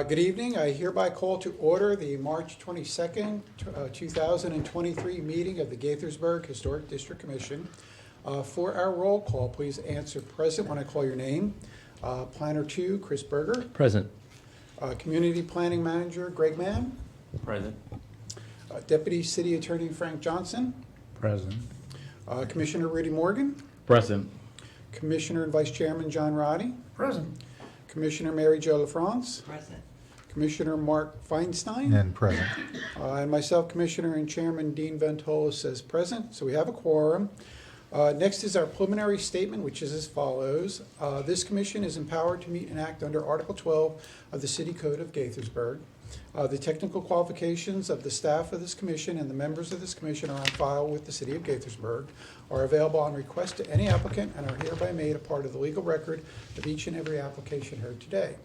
Good evening. I hereby call to order the March 22nd, 2023 meeting of the Gaithersburg Historic District Commission. For our roll call, please answer present when I call your name. Planner 2, Chris Berger. Present. Community Planning Manager, Greg Mann. Present. Deputy City Attorney, Frank Johnson. Present. Commissioner Rudy Morgan. Present. Commissioner and Vice Chairman, John Roddy. Present. Commissioner Mary Jo LaFrance. Present. Commissioner Mark Feinstein. And present. And myself, Commissioner and Chairman Dean Ventola, says present, so we have a quorum. Next is our preliminary statement, which is as follows. This commission is empowered to meet and act under Article 12 of the City Code of Gaithersburg. The technical qualifications of the staff of this commission and the members of this commission are on file with the City of Gaithersburg, are available on request to any applicant, and are hereby made a part of the legal record of each and every application heard today.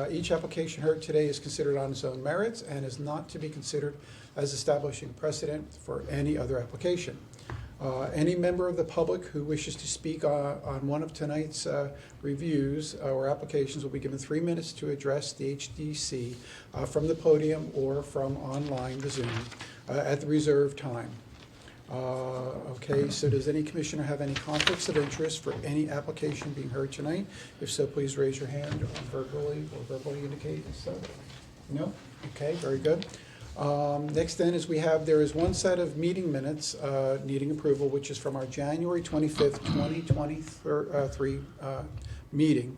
Each application heard today is considered on its own merits and is not to be considered as establishing precedent for any other application. Any member of the public who wishes to speak on one of tonight's reviews or applications will be given 3 minutes to address the HDC from the podium or from online, the Zoom, at the reserved time. Okay, so does any commissioner have any conflicts of interest for any application being heard tonight? If so, please raise your hand verbally indicate so. No? Okay, very good. Next then is there is one set of meeting minutes needing approval, which is from our January 25th, 2023 meeting.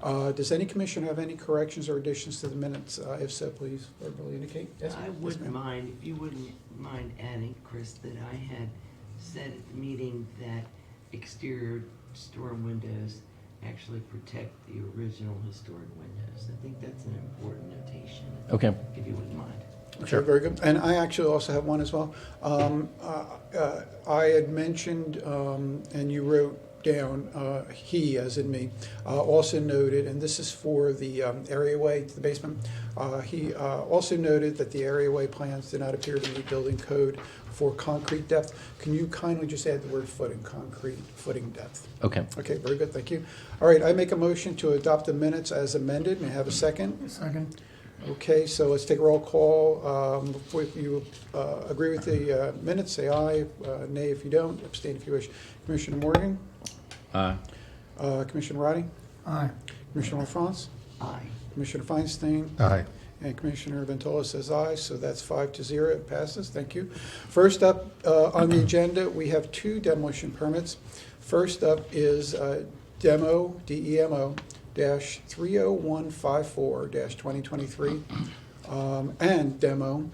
Does any commissioner have any corrections or additions to the minutes? If so, please verbally indicate. Yes, I wouldn't mind, if you wouldn't mind adding, Chris, that I had said at the meeting that exterior storm windows actually protect the original historic windows. I think that's an important notation. Okay. If you wouldn't mind. Okay, Sure. very good. And I actually also have one as well. I had mentioned, and you wrote down, he, as in me, also noted, and this is for the areaway to the basement, he also noted that the areaway plans did not appear to meet building code for concrete depth. Can you kindly just add the word footing, concrete footing depth? Okay. Okay, very good, thank you. All right, I make a motion to adopt the minutes as amended. May I have a second? Second. Okay, so let's take a roll call. If you agree with the minutes, say aye. Nay if you don't. Abstain if you wish. Commissioner Morgan? Aye. Commissioner Roddy? Aye. Commissioner LaFrance? Aye. Commissioner Feinstein? Aye. And Commissioner Ventola says aye, so that's 5-0. It passes. Thank you. First up on the agenda, we have 2 demolition permits. First up is Demo, DEMO, -30154-2023, and Demo,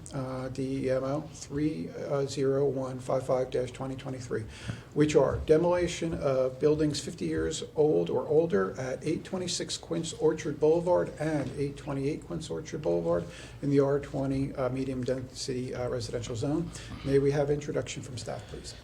DEMO 30155-2023, which are demolition of buildings 50 years old or older at 826 Quince Orchard Boulevard and 828 Quince Orchard Boulevard in the R20 medium density residential zone. May we have introduction from staff, please?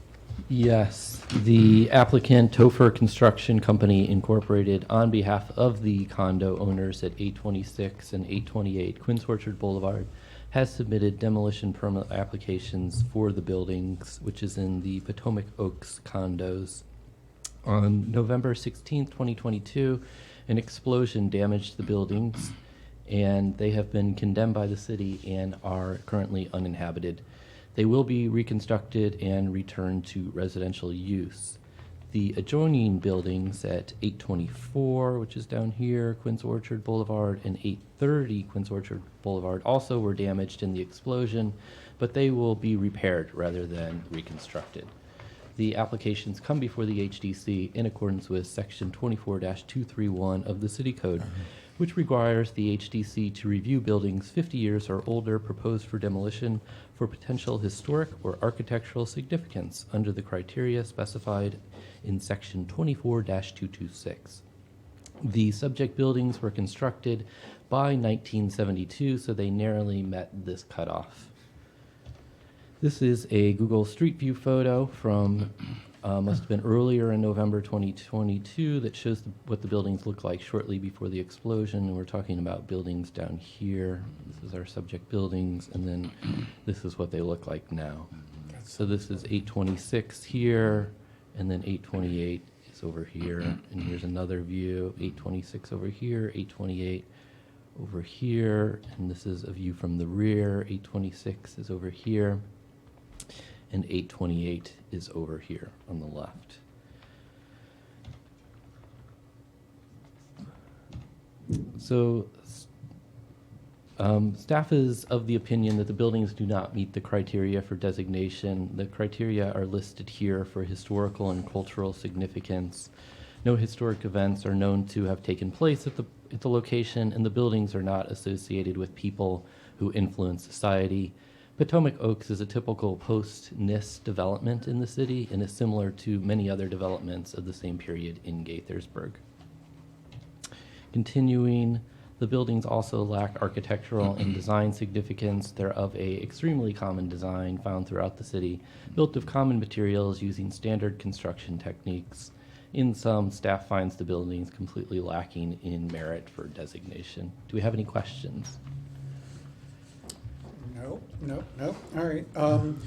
Yes, the applicant, Topher Construction Company Incorporated, on behalf of the condo owners at 826 and 828 Quince Orchard Boulevard, has submitted demolition permit applications for the buildings, which is in the Potomac Oaks condos. On November 16, 2022, an explosion damaged the buildings, and they have been condemned by the city and are currently uninhabited. They will be reconstructed and returned to residential use. The adjoining buildings at 824, which is down here, Quince Orchard Boulevard, and 830 Quince Orchard Boulevard also were damaged in the explosion, but they will be repaired rather than reconstructed. The applications come before the HDC in accordance with Section 24-231 of the City Code, which requires the HDC to review buildings 50 years or older proposed for demolition for potential historic or architectural significance under the criteria specified in Section 24-226. The subject buildings were constructed by 1972, so they narrowly met this cutoff. This is a Google Street View photo from must have been earlier in November 2022 that shows what the buildings look like shortly before the explosion. And we're talking about buildings down here. This is our subject buildings, and then this is what they look like now. So this is 826 here, and then 828 is over here. And here's another view, 826 over here, 828 over here, and this is a view from the rear. 826 is over here, and 828 is over here on the left. So staff is of the opinion that the buildings do not meet the criteria for designation. The criteria are listed here for historical and cultural significance. No historic events are known to have taken place at the location, and the buildings are not associated with people who influence society. Potomac Oaks is a typical post-NIST development in the city and is similar to many other developments of the same period in Gaithersburg. Continuing, the buildings also lack architectural and design significance. They're of a extremely common design found throughout the city, built of common materials using standard construction techniques. In sum, staff finds the buildings completely lacking in merit for designation. Do we have any questions? No. All right.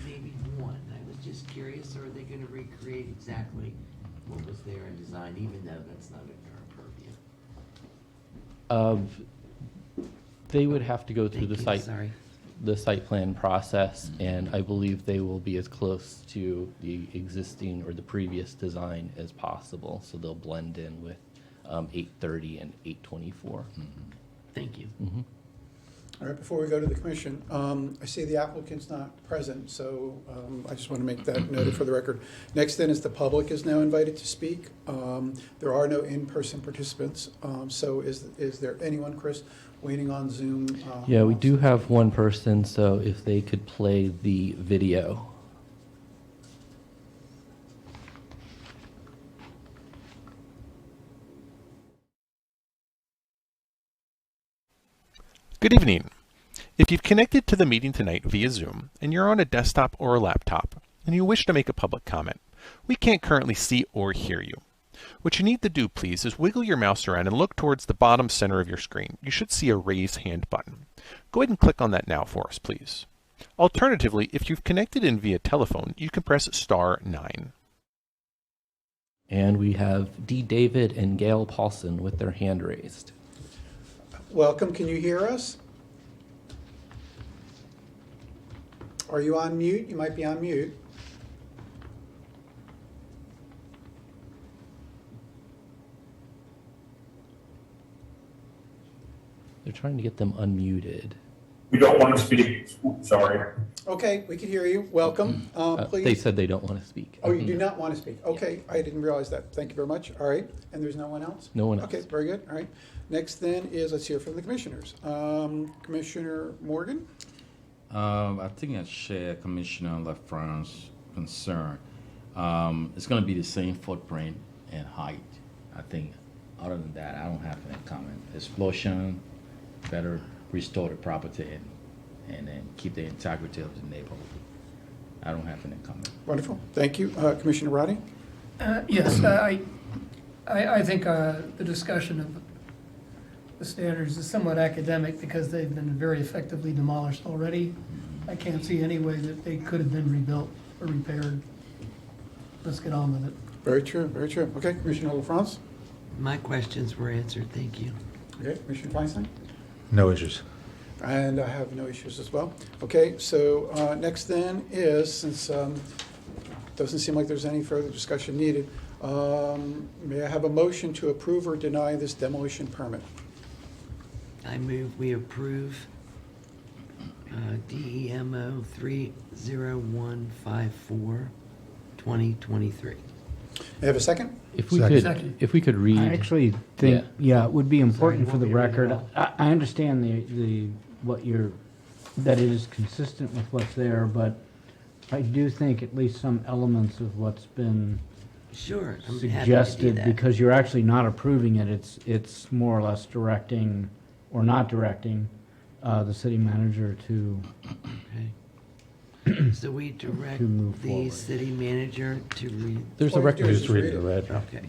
Maybe one. I was just curious, are they gonna recreate exactly what was there in design, even though that's not in our purview? They would have to go through Thank you, the site plan process, and I believe they will be as close to the existing or the previous design as possible. So they'll blend in with 830 and 824. Thank you. All right, before we go to the commission, I see the applicant's not present, so I just want to make that noted for the record. Next then is the public is now invited to speak. There are no in-person participants, so is there anyone, Chris, waiting on Zoom? Yeah, we do have one person, so if they could play the video. Good evening. If you've connected to the meeting tonight via Zoom and you're on a desktop or a laptop and you wish to make a public comment, we can't currently see or hear you. What you need to do, please, is wiggle your mouse around and look towards the bottom center of your screen. You should see a raise hand button. Go ahead and click on that now for us, please. Alternatively, if you've connected in via telephone, you can press *9. And we have D. David and Gail Paulson with their hand raised. Welcome, can you hear us? Are you on mute? You might be on mute. They're trying to get them unmuted. We don't want to speak. Sorry. Okay, we can hear you. Welcome. Please. They said they don't want to speak. Oh, you do not want to speak? Okay, I didn't realize that. Thank you very much. All right, and there's no one else? No one else. Okay, very good. All right. Next then is, let's hear from the commissioners. Commissioner Morgan? I think I share Commissioner LaFrance's concern. It's going to be the same footprint and height. I think other than that, I don't have any comment. Explosion, better restore the property and then keep the integrity of the neighborhood. I don't have any comment. Wonderful. Thank you. Commissioner Roddy? Yes, I think the discussion of the standards is somewhat academic because they've been very effectively demolished already. I can't see any way that they could have been rebuilt or repaired. Let's get on with it. Very true, very true. Okay, Commissioner LaFrance? My questions were answered, thank you. Okay, Commissioner Feinstein? No issues. And I have no issues as well. Okay, so next then is, since doesn't seem like there's any further discussion needed, may I have a motion to approve or deny this demolition permit? I move we approve DEMO 30154 2023. May I have a second? If we Second. could, if we could read. I actually think, Yeah. it would be important Sorry, for the you want me to read record. it all? I understand that it is consistent with what's there, but I do think at least some elements of what's been Sure, I'm happy to do suggested, that. because you're actually not approving it, it's more or less directing, or not directing, the city manager to, Okay. So we direct To move the forward. city manager to read, There's a All you do record. is Just read read the it. red. okay.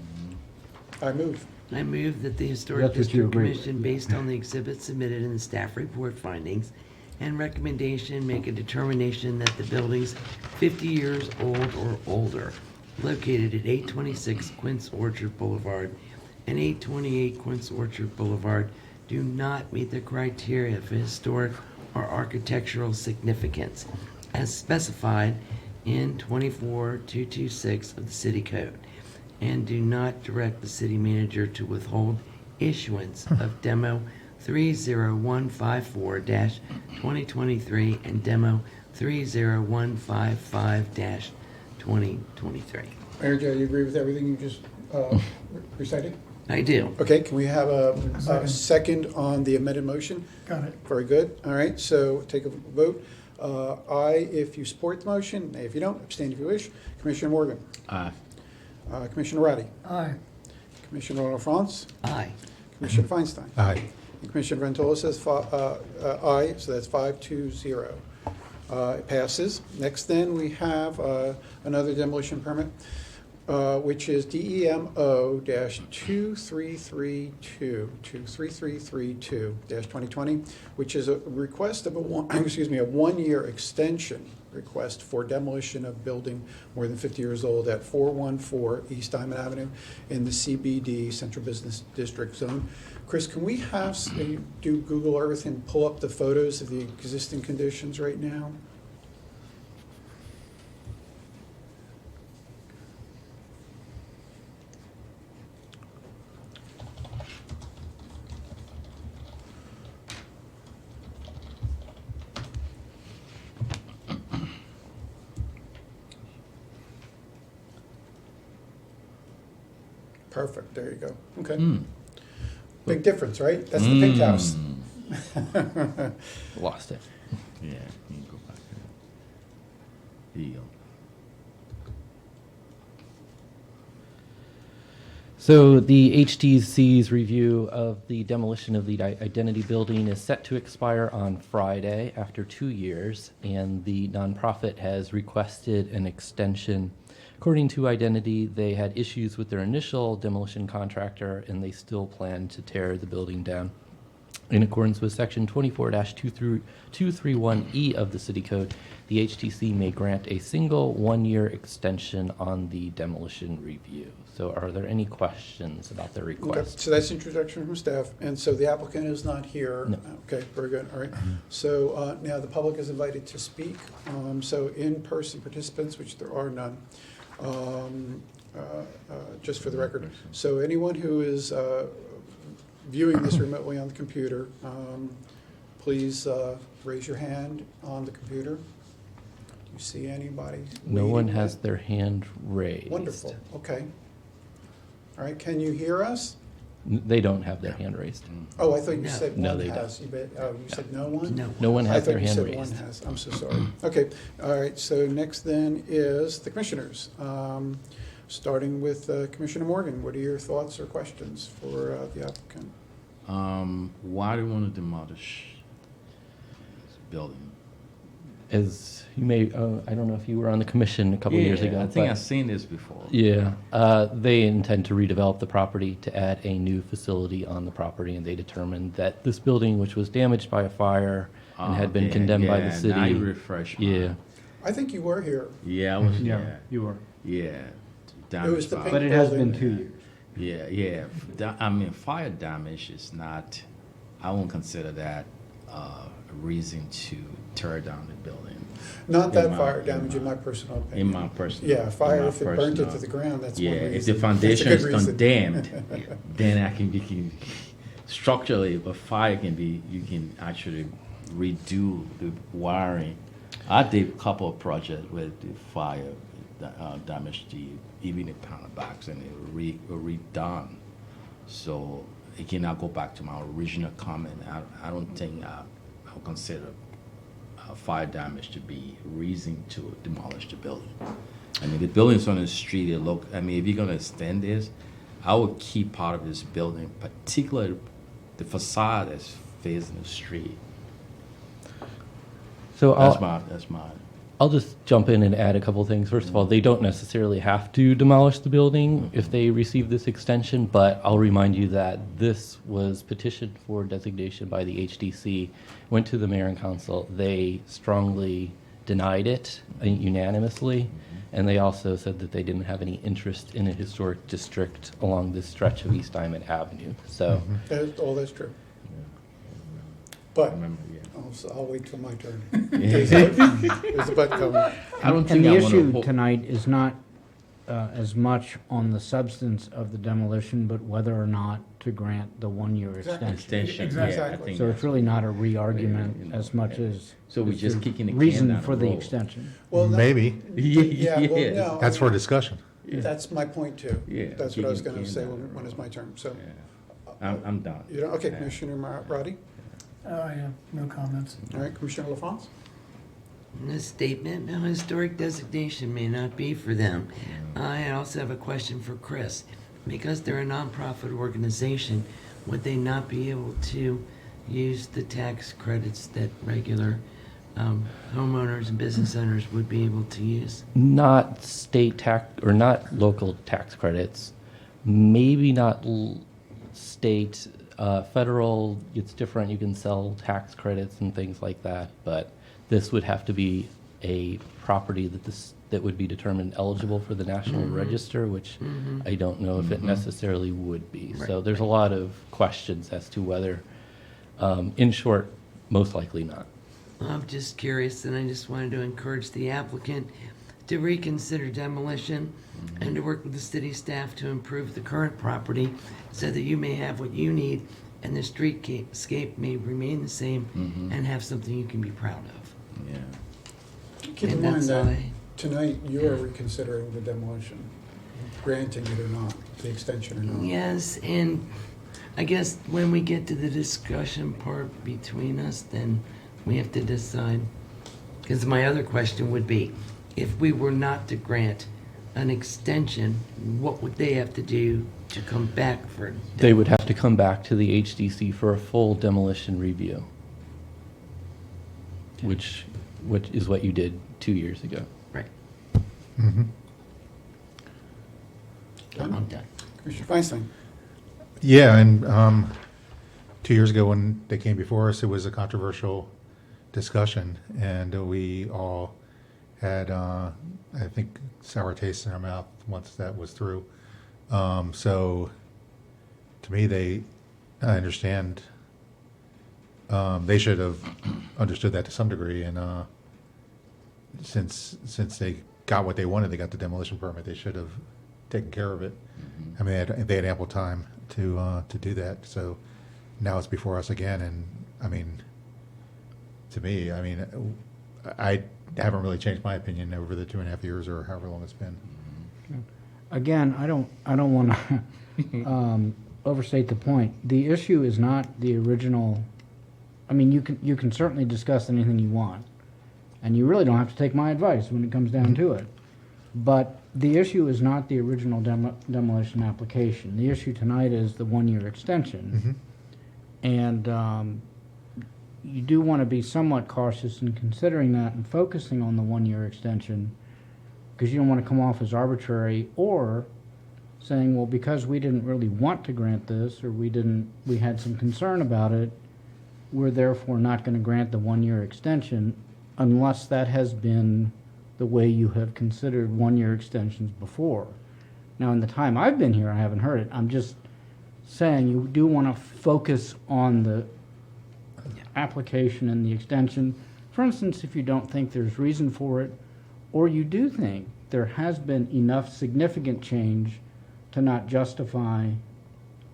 I move. I move that the Historic That's what you District agree with. Commission, based on the exhibits submitted in the staff report findings and recommendation, make a determination that the buildings 50 years old or older, located at 826 Quince Orchard Boulevard and 828 Quince Orchard Boulevard, do not meet the criteria for historic or architectural significance as specified in 24226 of the City Code, and do not direct the city manager to withhold issuance of Demo 30154-2023 and Demo 30155-2023. Mayor Joe, you agree with everything you just recited? I do. Okay, can we have a second on the amended motion? Got it. Very good. All right, so take a vote. Aye if you support the motion, nay if you don't, abstain if you wish. Commissioner Morgan. Aye. Commissioner Ratty. Aye. Commissioner LaFrance. Aye. Commissioner Feinstein. Aye. And Commissioner Ventola says aye, so that's 5-0. It passes. Next then, we have another demolition permit, which is DEMO-2332-2020, which is a request of a 1-year extension request for demolition of building more than 50 years old at 414 East Diamond Avenue in the CBD, Central Business District Zone. Chris, can we have you do Google Earth and pull up the photos of the existing conditions right now? Perfect, there you go. Okay. Big difference, right? That's the pink house. Lost it. Yeah, you can go back there. There you go. So the HTC's review of the demolition of the Identity Building is set to expire on Friday after 2 years, and the nonprofit has requested an extension. According to Identity, they had issues with their initial demolition contractor, and they still plan to tear the building down. In accordance with Section 24-231E of the City Code, the HTC may grant a single 1-year extension on the demolition review. So are there any questions about their Okay, request? so that's introduction from staff, and so the applicant is not here. No. Okay, very good, all right. So now the public is invited to speak. So in-person participants, which there are none, just for the record. So anyone who is viewing this remotely on the computer, please raise your hand on the computer. Do you see anybody? No one waiting? has their hand raised. Wonderful, okay. All right, can you hear us? They don't have their hand raised. Oh, I thought you No. said No, one they has. You said no one? No. No one I has thought their you hand said raised. one has. I'm so sorry. Okay, all right, so next then is the commissioners. Starting with Commissioner Morgan, what are your thoughts or questions for the applicant? Why do you want to demolish this building? As you may, I don't know if you were on the commission a couple years ago. I think but- I've seen this before. Yeah, they intend to redevelop the property to add a new facility on the property, and they determined that this building, which was damaged by a fire and had been Okay, condemned by the yeah, city. Now you refresh my- Yeah, I think you were here. Yeah, I was. Yeah, Yeah, you were. yeah. It was the Damage pink But it has been building. 2 years. Yeah, yeah. I mean, fire damage is not. I won't consider that a reason to tear down the building. Not In that my- fire in damage, in my- my personal In opinion. my personal. Yeah, fire, in my if it burnt it to personal- the ground, that's Yeah, one reason. if the That's a foundation good is reason. condemned, then I can structurally, but fire can be. You can actually redo the wiring. I did a couple of projects where the fire damaged even the panel box, and it were redone. So again, I'll go back to my original comment. I don't think I'll consider fire damage to be reason to demolish the building. I mean, the building's on the street. It look. I mean, if you're gonna extend this, I would keep part of this building, particularly the facade that's facing the street. so That's my. I'll just jump in and add a couple things. First of all, they don't necessarily have to demolish the building if they receive this extension, but I'll remind you that this was petitioned for designation by the HDC, went to the mayor and council. They strongly denied it unanimously, and they also said that they didn't have any interest in a historic district along this stretch of East Diamond Avenue. So, That's true. But remember, yeah. I'll wait till my turn. There's a but coming. I don't And think the I want issue to. tonight is not as much on the substance of the demolition, but whether or not to grant the one-year Exactly. extension. Extension, Exactly. yeah, I think. So it's that's- really not a you re-argument know, as much yeah. as. So we it's just the kicking the can reason down the for the road. extension. Well, no, Maybe. Yeah, well, Yeah. no. That's I for mean, discussion. That's my point too. Yeah, That's what I was kicking gonna the say can down the when it's road. my turn, so. Yeah. I'm done. You know, okay, Yeah. Commissioner Roddy? I have no comments. All right, Commissioner LaFrance? In this statement, no historic designation may not be for them. I also have a question for Chris. Because they're a nonprofit organization, would they not be able to use the tax credits that regular homeowners and business owners would be able to use? Not state tax, or not local tax credits, maybe not state, federal, it's different, you can sell tax credits and things like that, but this would have to be a property that would be determined eligible for the National Register, which I don't know if it necessarily would be. So Right, there's a lot of questions as to whether, in short, most likely not. I'm just curious, and I just wanted to encourage the applicant to reconsider demolition and to work with the city staff to improve the current property so that you may have what you need and the streetscape may remain the same and have something you can be proud of. Yeah. Keep in And mind that's that all I- tonight you are reconsidering the demolition, granting it or not, the extension or not. Yes, and I guess when we get to the discussion part between us, then we have to decide. Because my other question would be, if we were not to grant an extension, what would they have to do to come back for? They would have to come back to the HDC for a full demolition review, which is what you did 2 years ago. Right. Mhm. I'm done. Commissioner Feinstein? Yeah, and 2 years ago when they came before us, it was a controversial discussion, and we all had, I think, sour taste in our mouth once that was through. So, to me, I understand, they should have understood that to some degree, and since they got what they wanted, they got the demolition permit, they should have taken care of it. I mean, they had ample time to do that, so now it's before us again, and, I mean, to me, I mean, I haven't really changed my opinion over the 2.5 years or however long it's been. Again, I don't want to overstate the point. The issue is not the original. I mean, you can certainly discuss anything you want, and you really don't have to take my advice when it comes down to it. But the issue is not the original demolition application. The issue tonight is the one-year extension, and you do want to be somewhat cautious in considering that and focusing on the one-year extension, because you don't want to come off as arbitrary or saying, well, because we didn't really want to grant this, or we had some concern about it, we're therefore not going to grant the one-year extension unless that has been the way you have considered one-year extensions before. Now, in the time I've been here, I haven't heard it. I'm just saying you do want to focus on the application and the extension. For instance, if you don't think there's reason for it, or you do think there has been enough significant change to not justify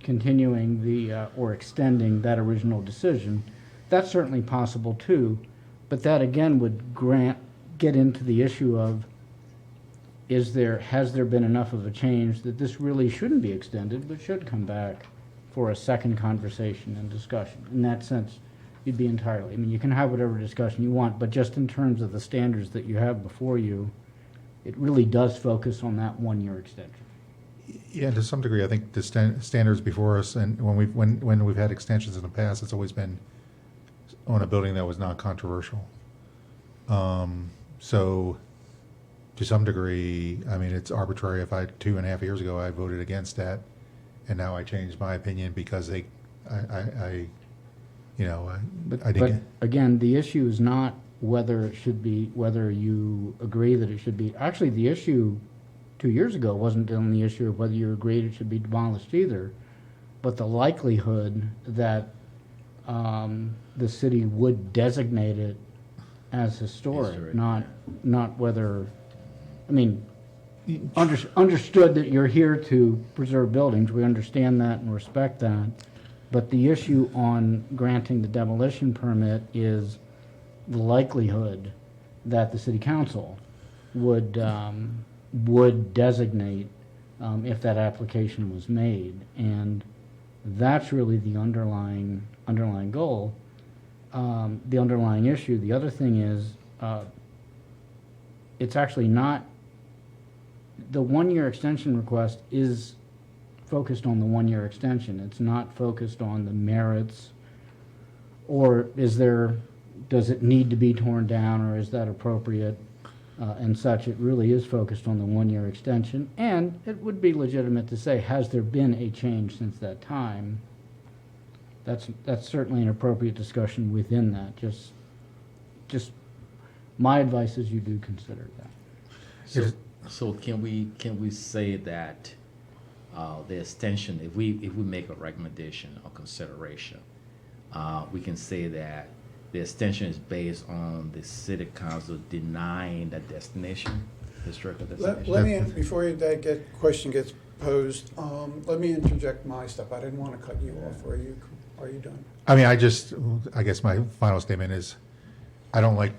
continuing or extending that original decision, that's certainly possible too. But that again would get into the issue of, has there been enough of a change that this really shouldn't be extended, but should come back for a second conversation and discussion. In that sense, you'd be entirely, I mean, you can have whatever discussion you want, but just in terms of the standards that you have before you, it really does focus on that one-year extension. Yeah, to some degree, I think the standards before us, and when we've had extensions in the past, it's always been on a building that was non-controversial. So, to some degree, I mean, it's arbitrary. If 2.5 years ago I voted against that, and now I changed my opinion because I But didn't. again, the issue is not whether you agree that it should be. Actually, the issue 2 years ago wasn't on the issue of whether you agreed it should be demolished either, but the likelihood that the city would designate it as historic, Historic, not whether, I mean, understood that you're here to preserve buildings, we understand that and respect that, but the issue on granting the demolition permit is the likelihood that the city council would designate if that application was made, and that's really the underlying goal, the underlying issue. The other thing is, it's actually not, the one-year extension request is focused on the one-year extension. It's not focused on the merits, or does it need to be torn down, or is that appropriate, and such. It really is focused on the one-year extension, and it would be legitimate to say, has there been a change since that time? That's certainly an appropriate discussion within that. Just my advice is you do consider that. So can we say that the extension, if we make a recommendation or consideration, we can say that the extension is based on the city council denying the destination, historical destination? Let me, before that question gets posed, let me interject my stuff. I didn't want to cut you off. Are you done? I mean, I guess my final statement is, I don't like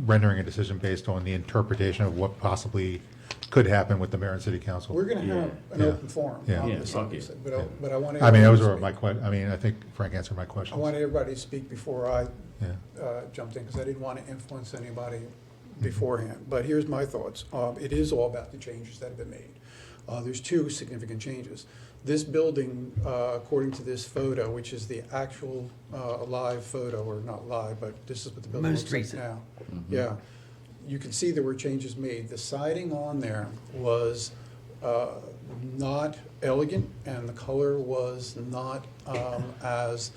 rendering a decision based on the interpretation of what possibly could happen with the mayor and city council. We're going to have an Yeah. open forum Yeah. on Yeah, this, okay. obviously, but I want I mean, those to. were I think Frank answered my questions. I want everybody to speak before I Yeah. jumped in, because I didn't want to influence anybody beforehand. But here's my thoughts. It is all about the changes that have been made. There's two significant changes. This building, according to this photo, which is the actual live photo, or not live, but this is what the building Most looks like recent. now. Yeah. You can see there were changes made. The siding on there was not elegant, and the color was not as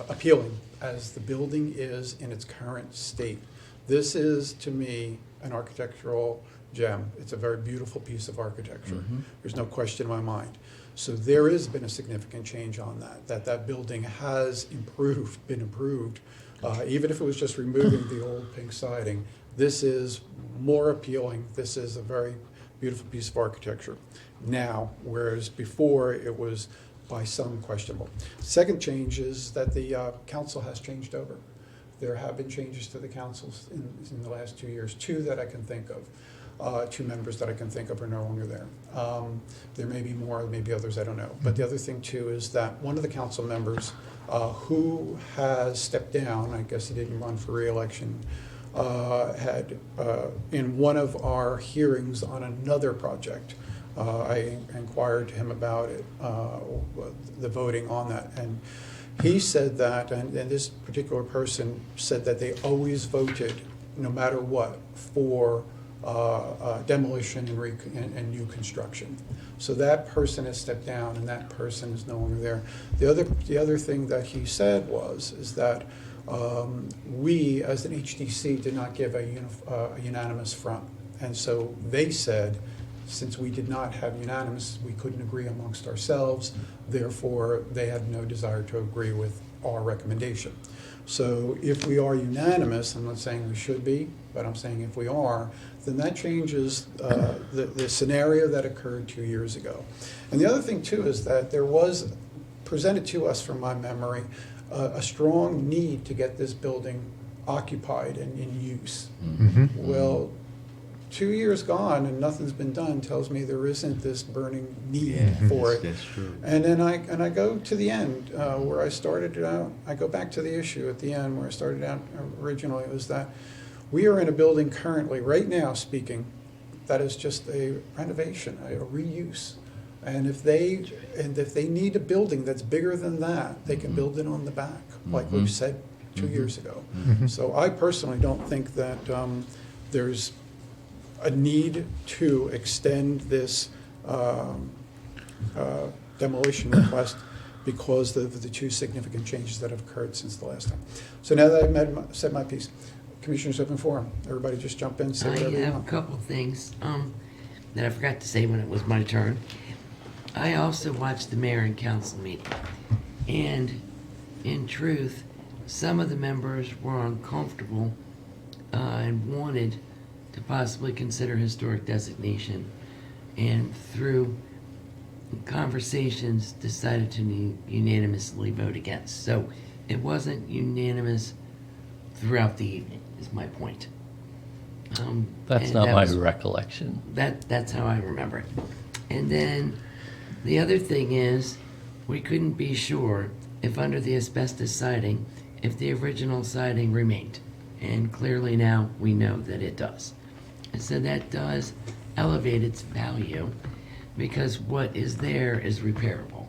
appealing as the building is in its current state. This is, to me, an architectural gem. It's a very beautiful piece of architecture. There's no question in my mind. So there has been a significant change on that building has been improved. Even if it was just removing the old pink siding, this is more appealing. This is a very beautiful piece of architecture now, whereas before it was by some questionable. Second change is that the council has changed over. There have been changes to the councils in the last 2 years, two that I can think of. Two members that I can think of are no longer there. There may be more, maybe others, I don't know. But the other thing too is that one of the council members who has stepped down, I guess he didn't run for re-election, had in one of our hearings on another project, I inquired to him about it, the voting on that, and he said that, and this particular person said that they always voted, no matter what, for demolition and new construction. So that person has stepped down, and that person is no longer there. The other thing that he said is that we, as an HDC, did not give a unanimous front, and so they said, since we did not have unanimous, we couldn't agree amongst ourselves. Therefore, they had no desire to agree with our recommendation. So if we are unanimous, I'm not saying we should be, but I'm saying if we are, then that changes the scenario that occurred 2 years ago. And the other thing too is that there was presented to us, from my memory, a strong need to get this building occupied and in use. Well, 2 years gone and nothing's been done tells me there isn't this burning need for it. That's true. And then I go to the end where I started out. I go back to the issue at the end where I started out originally. It was that we are in a building currently, right now speaking, that is just a renovation, a reuse. And if they need a building that's bigger than that, they can build it on the back, like we've said 2 years ago. So I personally don't think that there's a need to extend this demolition request because of the two significant changes that have occurred since the last time. So now that I've said my piece, Commissioners Open Forum, everybody just jump in, say I whatever you have a want. couple things that I forgot to say when it was my turn. I also watched the mayor and council meeting, and in truth, some of the members were uncomfortable and wanted to possibly consider historic designation, and through conversations decided to unanimously vote against. So it wasn't unanimous throughout the evening, is my point. That's and not that my was- recollection. That's how I remember it. And then the other thing is, we couldn't be sure if under the asbestos siding, if the original siding remained. And clearly now we know that it does. And so that does elevate its value because what is there is repairable.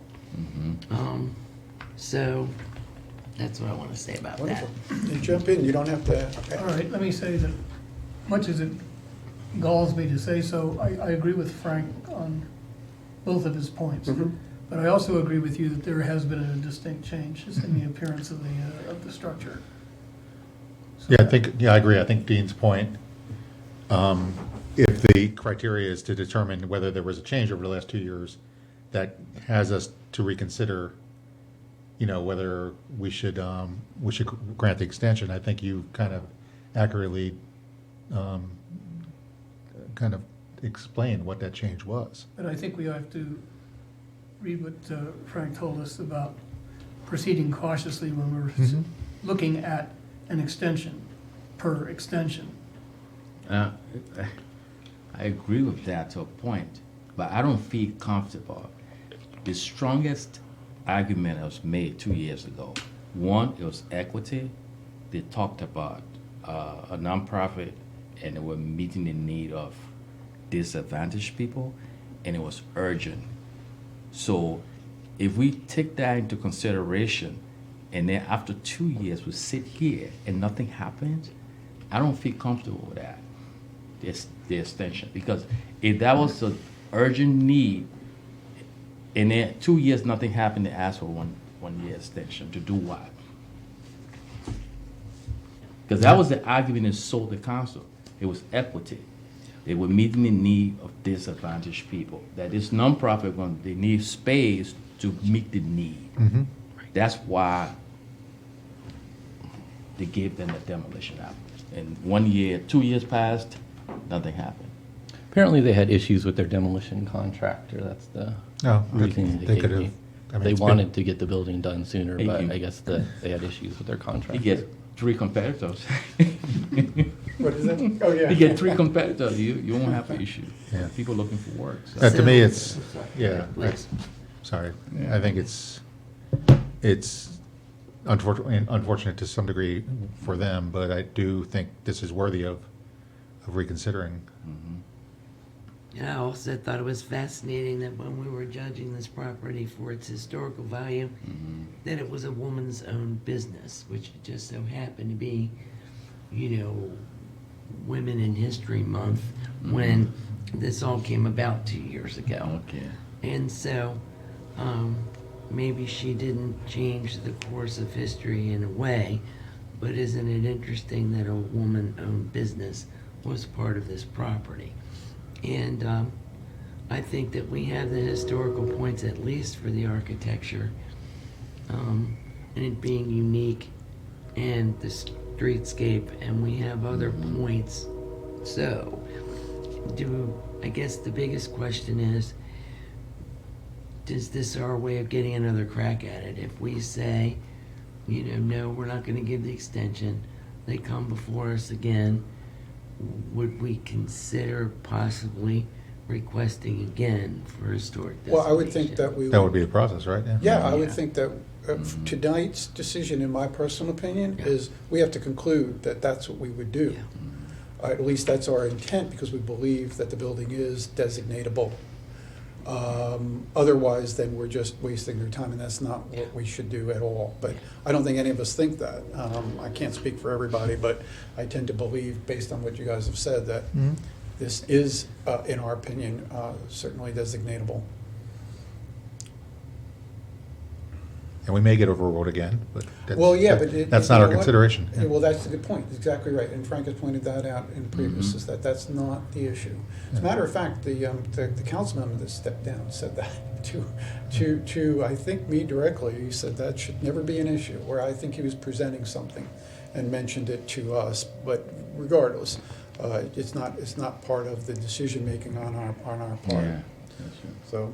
So that's what I want to say about that. Wonderful. You jump in, you don't have to. Okay. All right, let me say that, much as it galls me to say so, I agree with Frank on both of his points. But I also agree with you that there has been a distinct change just in the appearance of the structure. So I agree. I think Dean's point, if the criteria is to determine whether there was a change over the last 2 years, that has us to reconsider, whether we should grant the extension. I think you kind of accurately kind of explained what that change was. But I think we have to read what Frank told us about proceeding cautiously when we're looking at an extension, per extension. I agree with that to a point, but I don't feel comfortable. The strongest argument was made 2 years ago. One, it was equity. They talked about a nonprofit, and they were meeting the need of disadvantaged people, and it was urgent. So if we take that into consideration, and then after 2 years we sit here and nothing happens, I don't feel comfortable with that, the extension. Because if that was an urgent need, and then 2 years nothing happened, they asked for one year extension to do what? Because that was the argument that sold the council. It was equity. They were meeting the need of disadvantaged people. That this nonprofit, they need space to meet the need. That's why they gave them a demolition app. And 1 year, 2 years passed, nothing happened. Apparently, they had issues with their demolition contractor. That's the reason they they gave could me. have. I mean, They it's been- wanted to get the building done sooner, Hey, but you- I guess they had issues with their contractor. You get 3 competitors. What is that? Oh, yeah. You get 3 competitors, you won't have an issue. Yeah. People looking for work. So. To me, it's, yeah, Please. sorry. I think it's unfortunate to some degree for them, but I do think this is worthy of reconsidering. And I also thought it was fascinating that when we were judging this property for its historical value, that it was a woman's own business, which just so happened to be, Women in History Month when this all came about 2 years ago. Okay. And so maybe she didn't change the course of history in a way, but isn't it interesting that a woman-owned business was part of this property? And I think that we have the historical points, at least for the architecture, and it being unique, and the streetscape, and we have other points. So, I guess the biggest question is this our way of getting another crack at it? If we say, no, we're not going to give the extension, they come before us again, would we consider possibly requesting again for historic designation? Well, I would think that we That would be the process, right? Yeah, I would Yeah. think that tonight's decision, in my personal opinion, is we have to conclude that that's what we would do. At least that's our intent, because we believe that the building is designatable. Otherwise, then we're just wasting their time, and that's not what we should do at all. But I don't think any of us think that. I can't speak for everybody, but I tend to believe, based on what you guys have said, that this is, in our opinion, certainly designatable. And we may get overruled again, but Well, yeah, but that's you not know our what? consideration. Yeah, well, that's a good point, exactly right, and Frank has pointed that out in previous, Mm-hmm. is that that's not the issue. As a matter of fact, the council member that stepped down said that to I think me directly, he said that should never be an issue, where I think he was presenting something and mentioned it to us, but regardless, it's not part of the decision-making on our part. Yeah, that's right. So,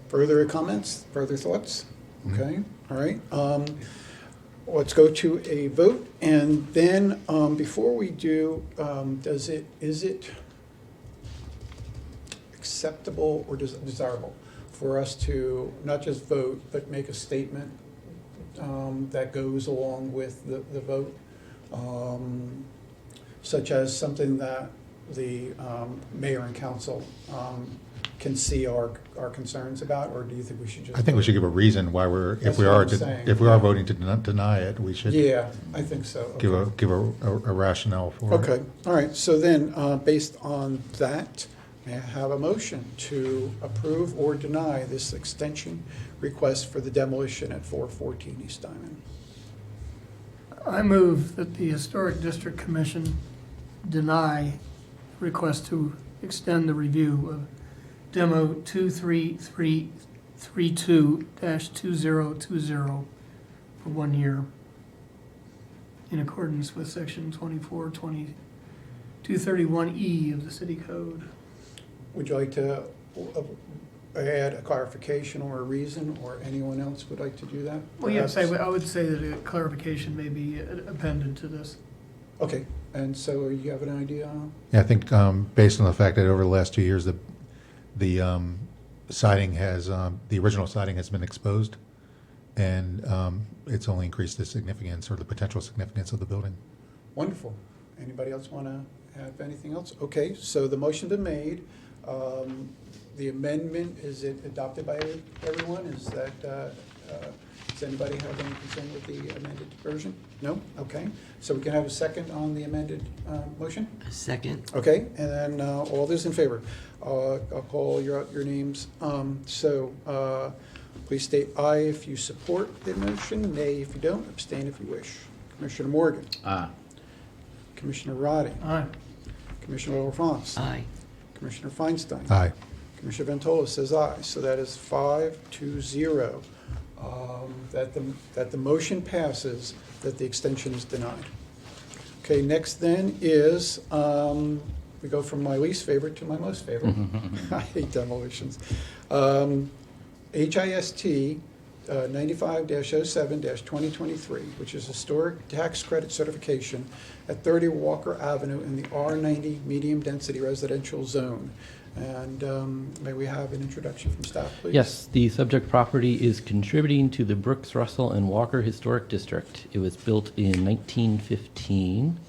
further comments, further thoughts? Okay, all right. Let's go to a vote, and then, before we do, is it acceptable or desirable for us to not just vote, but make a statement that goes along with the vote? Such as something that the mayor and council can see our concerns about, or do you think we should just? I think we should give a reason why That's what I'm saying. if we are voting to deny it, we should Yeah, I think so. give a rationale for it. Okay, all right, so then, based on that, may I have a motion to approve or deny this extension request for the demolition at 414 East Diamond? I move that the Historic District Commission deny request to extend the review of Demo 23332-2020 for 1 year in accordance with section 231E of the city code. Would you like to add a clarification or a reason, or anyone else would like to do that? Well, yes, I Perhaps? would say that a clarification may be appended to this. Okay, and so you have an idea? Yeah, I think based on the fact that over the last 2 years, the siding has, the original siding has been exposed, and it's only increased the significance or the potential significance of the building. Wonderful. Anybody else want to have anything else? Okay, so the motion's been made. The amendment, is it adopted by everyone? Is that, does anybody have any concern with the amended version? No? Okay. So we can have a second on the amended motion? A second? Okay, and then all those in favor. I'll call your names. Please state aye if you support the motion, nay if you don't, abstain if you wish. Commissioner Morgan. Ah, Commissioner Roddy. Aye. Commissioner LaFrance. Aye. Commissioner Feinstein. Aye. Commissioner Ventola says aye. So that is 5-0. That the motion passes, that the extension is denied. Okay, next then is, we go from my least favorite to my most favorite. I hate demolitions. HIST 95-07-2023, which is historic tax credit certification at 30 Walker Avenue in the R90 medium density residential zone. And may we have an introduction from staff, please? Yes, the subject property is contributing to the Brooks, Russell, and Walker Historic District. It was built in 1915,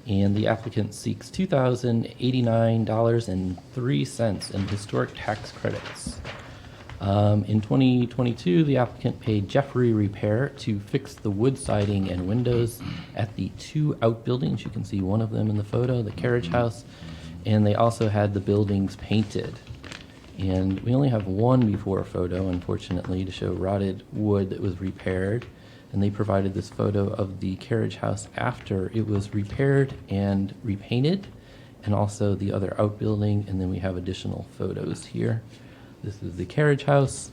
and the applicant seeks $2,089.03 in historic tax credits. In 2022, the applicant paid Jeffrey Repair to fix the wood siding and windows at the two outbuildings. You can see one of them in the photo, the carriage house, and they also had the buildings painted. And we only have one before photo, unfortunately, to show rotted wood that was repaired. And they provided this photo of the carriage house after it was repaired and repainted, and also the other outbuilding. And then we have additional photos here. This is the carriage house.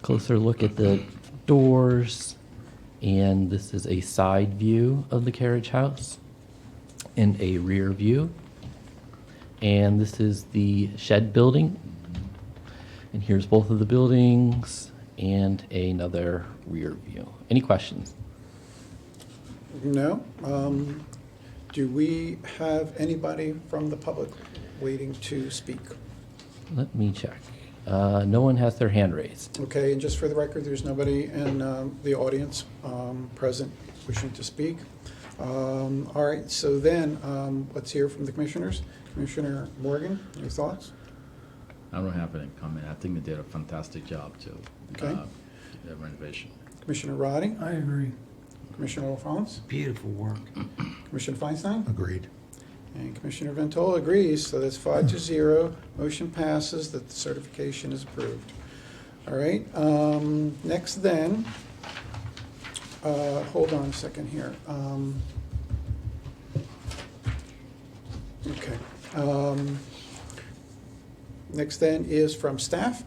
Closer look at the doors. And this is a side view of the carriage house and a rear view. And this is the shed building. And here's both of the buildings and another rear view. Any questions? No? Do we have anybody from the public waiting to speak? Let me check. No one has their hand raised. Okay, and just for the record, there's nobody in the audience present wishing to speak. All right, so then, let's hear from the commissioners. Commissioner Morgan, your thoughts? I don't have any comment. I think they did a fantastic job too. Okay. The renovation. Commissioner Roddy? I agree. Commissioner LaFrance? Beautiful work. Commissioner Feinstein? Agreed. And Commissioner Ventola agrees, so that's 5-0. Motion passes that the certification is approved. All right, next then, hold on a second here. Okay. Next then is from staff.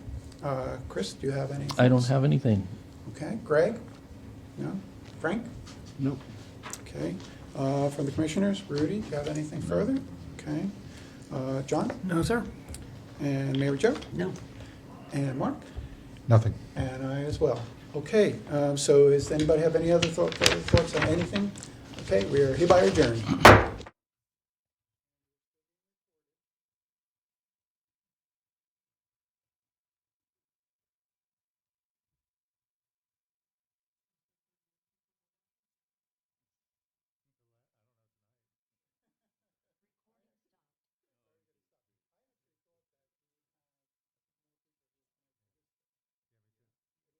Chris, do you have anything? I don't have anything. Okay, Greg? No? Frank? Nope. Okay. From the commissioners, Rudy, do you have anything further? Okay. John? No, sir. And Mary Jo? No. And Mark? Nothing. And I as well. Okay, so does anybody have any other thoughts on anything? Okay, we are hereby adjourned.